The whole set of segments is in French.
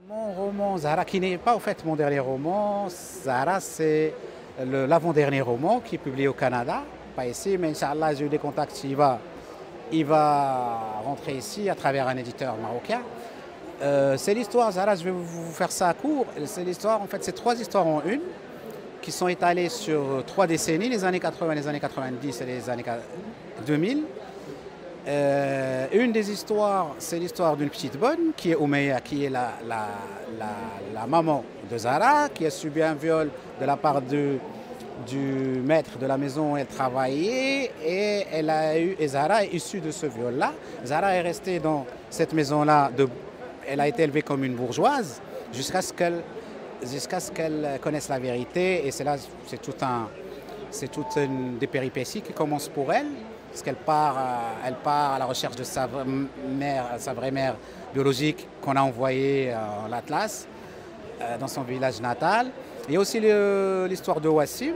Mon roman Zahra, qui n'est pas au fait mon dernier roman, Zahra c'est l'avant-dernier roman qui est publié au Canada, pas ici, mais Inch'Allah j'ai eu des contacts, il va rentrer ici à travers un éditeur marocain. C'est l'histoire, Zahra, je vais vous faire ça à court, c'est l'histoire, en fait c'est trois histoires en une, qui sont étalées sur 3 décennies, les années 80, les années 90 et les années 2000. Une des histoires, c'est l'histoire d'une petite bonne qui est Oumeya, qui est la maman de Zahra, qui a subi un viol de la part du maître de la maison où elle travaillait, et Zahra est issue de ce viol-là. Zahra est restée dans cette maison-là, elle a été élevée comme une bourgeoise jusqu'à ce qu'elle connaisse la vérité, et c'est toute une des péripéties qui commencent pour elle. Parce qu'elle part à la recherche de sa vraie mère biologique qu'on a envoyée en l'Atlas, dans son village natal. Il y a aussi l'histoire de Wassim,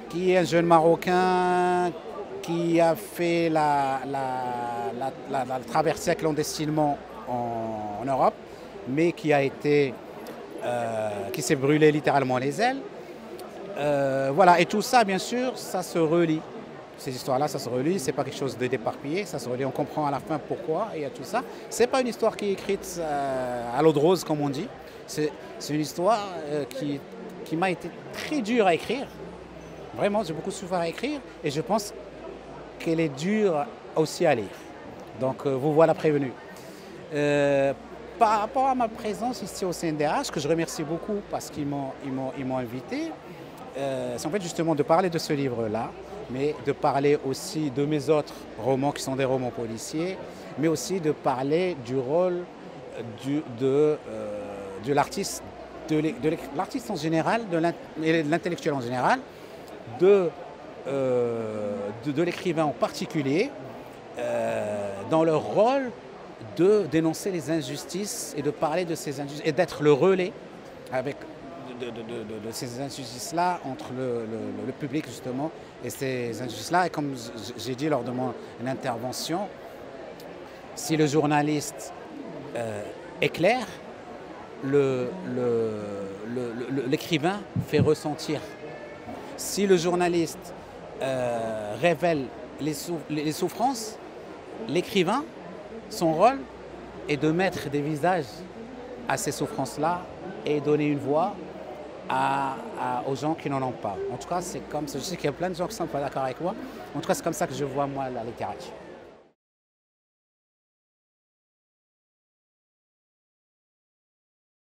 qui est un jeune Marocain qui a fait la traversée clandestinement en Europe, mais qui s'est brûlé littéralement les ailes. Voilà, et tout ça, bien sûr, ça se relie. Ces histoires-là, ça se relie, c'est pas quelque chose de déparpillé, ça se relie, on comprend à la fin pourquoi il y a tout ça. C'est pas une histoire qui est écrite à l'eau de rose, comme on dit. C'est une histoire qui m'a été très dure à écrire. Vraiment, j'ai beaucoup souffert à écrire, et je pense qu'elle est dure aussi à lire. Donc, vous voilà prévenu. Par rapport à ma présence ici au CNDH, que je remercie beaucoup parce qu'ils m'ont invité, c'est en fait justement de parler de ce livre-là, mais de parler aussi de mes autres romans qui sont des romans policiers, mais aussi de parler du rôle de l'artiste, l'artiste en général, et de l'intellectuel en général, de l'écrivain en particulier, dans leur rôle de dénoncer les injustices et de parler de ces injustices et d'être le relais de ces injustices-là entre le public justement et ces injustices-là. Et comme j'ai dit lors de mon intervention, si le journaliste éclaire, l'écrivain fait ressentir. Si le journaliste révèle les souffrances, l'écrivain, son rôle est de mettre des visages à ces souffrances-là et donner une voix aux gens qui n'en ont pas. En tout cas, c'est comme ça. Je sais qu'il y a plein de gens qui ne sont pas d'accord avec moi. En tout cas, c'est comme ça que je vois moi la littérature.